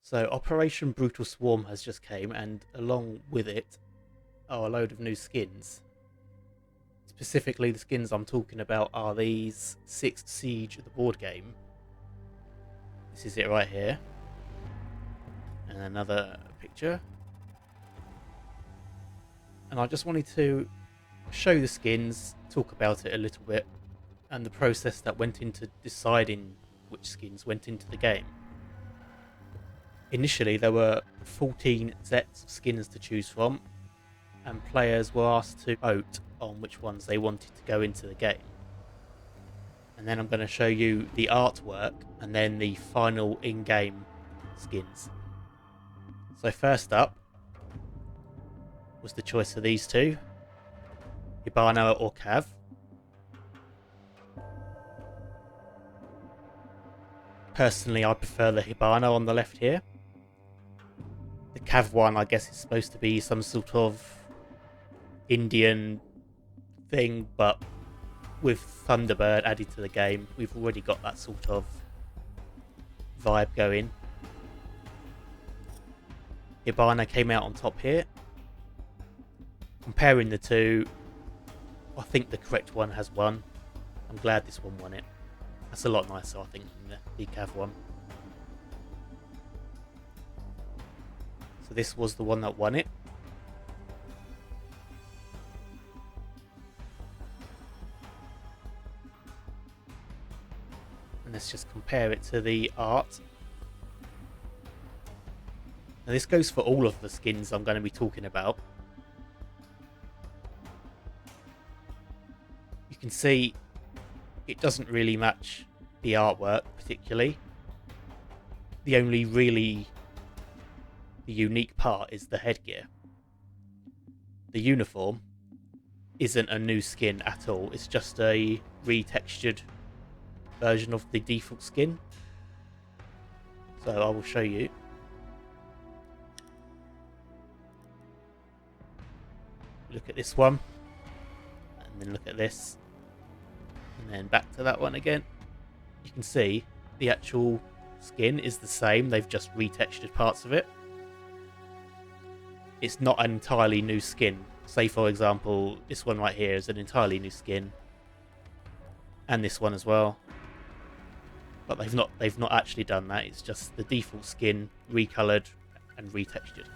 So Operation Brutal Swarm has just came, and along with it are a load of new skins. Specifically, the skins I'm talking about are these 6th Siege, the board game. This is it right here. And another picture. And I just wanted to show the skins, talk about it a little bit, and the process that went into deciding which skins went into the game. Initially, there were 14 sets of skins to choose from, and players were asked to vote on which ones they wanted to go into the game. And then I'm going to show you the artwork and then the final in-game skins. So first up was the choice of these two, Hibana or Cav. Personally, I prefer the Hibana on the left here. The Cav one, I guess, is supposed to be some sort of Indian thing, but with Thunderbird added to the game, we've already got that sort of vibe going. Hibana came out on top here. Comparing the two, I think the correct one has won. I'm glad this one won it. That's a lot nicer, I think, than the Cav one. So this was the one that won it. And let's just compare it to the art. Now this goes for all of the skins I'm going to be talking about. You can see it doesn't really match the artwork particularly. The only really unique part is the headgear. The uniform isn't a new skin at all. It's just a retextured version of the default skin. So I will show you. Look at this one, and then look at this, and then back to that one again. You can see the actual skin is the same. They've just retextured parts of it. It's not an entirely new skin. Say, for example, this one right here is an entirely new skin, and this one as well. But they've not actually done that. It's just the default skin recolored and retextured.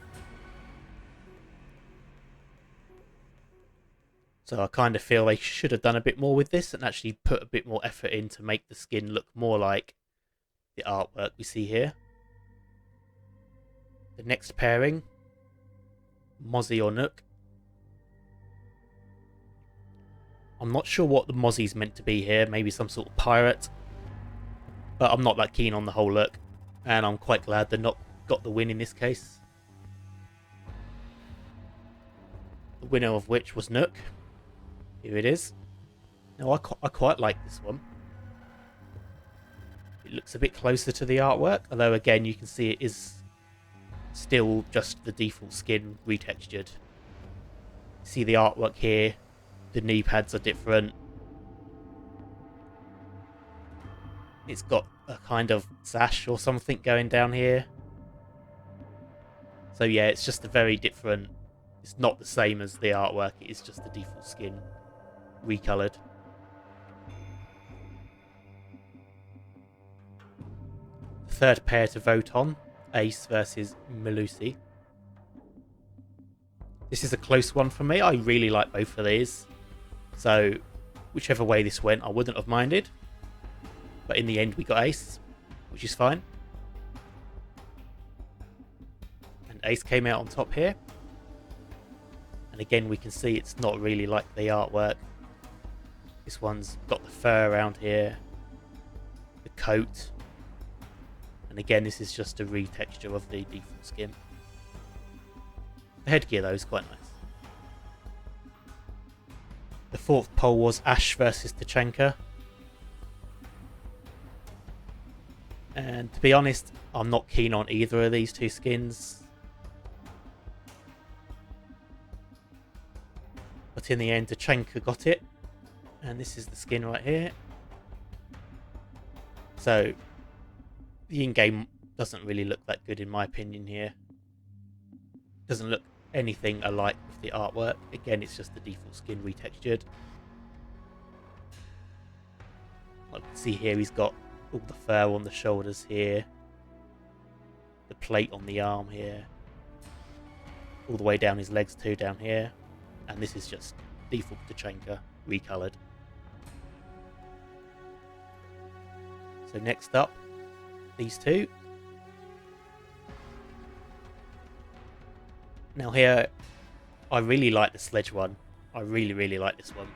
So I kind of feel they should have done a bit more with this and actually put a bit more effort in to make the skin look more like the artwork we see here. The next pairing, Mozzie or Nokk. I'm not sure what the Mozzie's meant to be here, maybe some sort of pirate. But I'm not that keen on the whole look, and I'm quite glad the Nokk got the win in this case. The winner of which was Nokk. Here it is. Now I quite like this one. It looks a bit closer to the artwork, although again you can see it is still just the default skin retextured. See the artwork here, the knee pads are different. It's got a kind of sash or something going down here. So yeah, it's just a very different, it's not the same as the artwork, it is just the default skin recolored. The third pair to vote on, Ace versus Melusi. This is a close one for me. I really like both of these. So whichever way this went, I wouldn't have minded. But in the end, we got Ace, which is fine. And Ace came out on top here. And again, we can see it's not really like the artwork. This one's got the fur around here, the coat. And again, this is just a retexture of the default skin. The headgear, though, is quite nice. The fourth poll was Ash versus Tachanka. And to be honest, I'm not keen on either of these two skins. But in the end, Tachanka got it. And this is the skin right here. So, the in-game doesn't really look that good in my opinion here. Doesn't look anything alike with the artwork. Again, it's just the default skin retextured. I can see here he's got all the fur on the shoulders here, the plate on the arm here, all the way down his legs too down here, and this is just default Tachanka recoloured. So next up, these two. Now here, I really like the sledge one. I really like this one.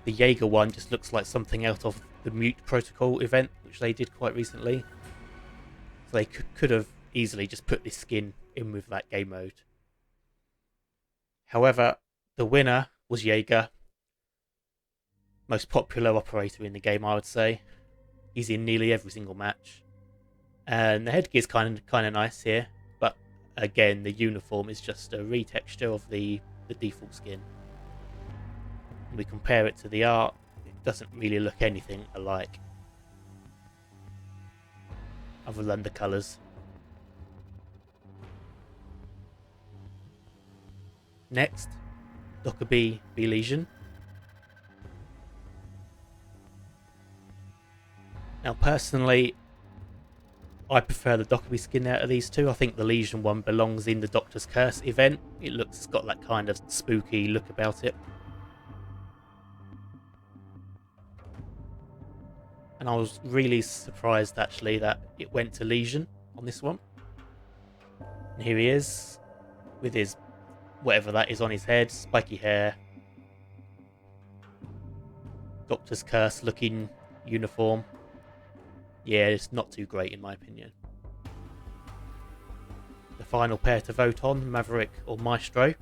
The Jager one just looks like something out of the Mute Protocol event, which they did quite recently. So they could have easily just put this skin in with that game mode. However, the winner was Jager. Most popular operator in the game, I would say. He's in nearly every single match. And the headgear's kind of nice here, but again, the uniform is just a retexture of the default skin. When we compare it to the art, it doesn't really look anything alike, other than the colours. Next, Nokk v Lesion. Now personally, I prefer the Nokk skin out of these two. I think the Lesion one belongs in the Doctor's Curse event. It's got that kind of spooky look about it. And I was really surprised actually that it went to Lesion on this one. And here he is with his whatever that is on his head, spiky hair, Doctor's Curse looking uniform. Yeah, it's not too great in my opinion. The final pair to vote on, Maverick or Maestro.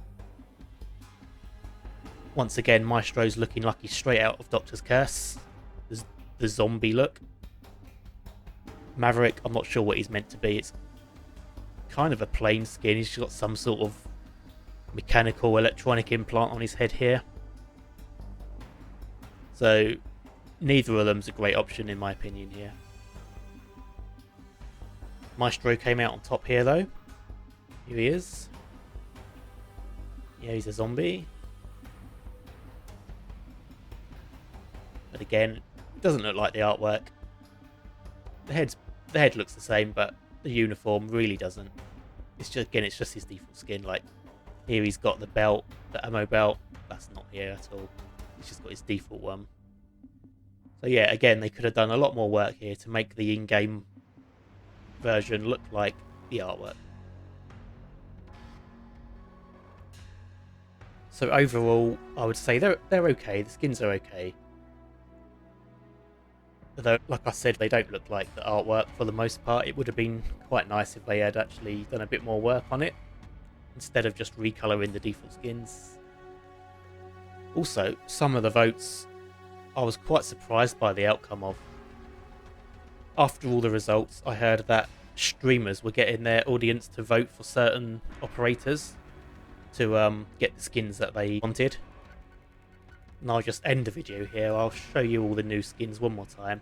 Once again, Maestro's looking like he's straight out of Doctor's Curse. The zombie look. Maverick, I'm not sure what he's meant to be. It's kind of a plain skin. He's got some sort of mechanical electronic implant on his head here. So neither of them's a great option in my opinion here. Maestro came out on top here though. Here he is. Yeah, he's a zombie. But again, it doesn't look like the artwork. The head looks the same, but the uniform really doesn't. It's just his default skin. Like here he's got the belt, the ammo belt. That's not here at all. He's just got his default one. So yeah, again, they could have done a lot more work here to make the in-game version look like the artwork. So overall, I would say they're okay. The skins are okay. Although, like I said, they don't look like the artwork for the most part. It would have been quite nice if they had actually done a bit more work on it, instead of just recolouring the default skins. Also, some of the votes I was quite surprised by the outcome of. After all the results, I heard that streamers were getting their audience to vote for certain operators to get the skins that they wanted. And I'll just end the video here. I'll show you all the new skins one more time.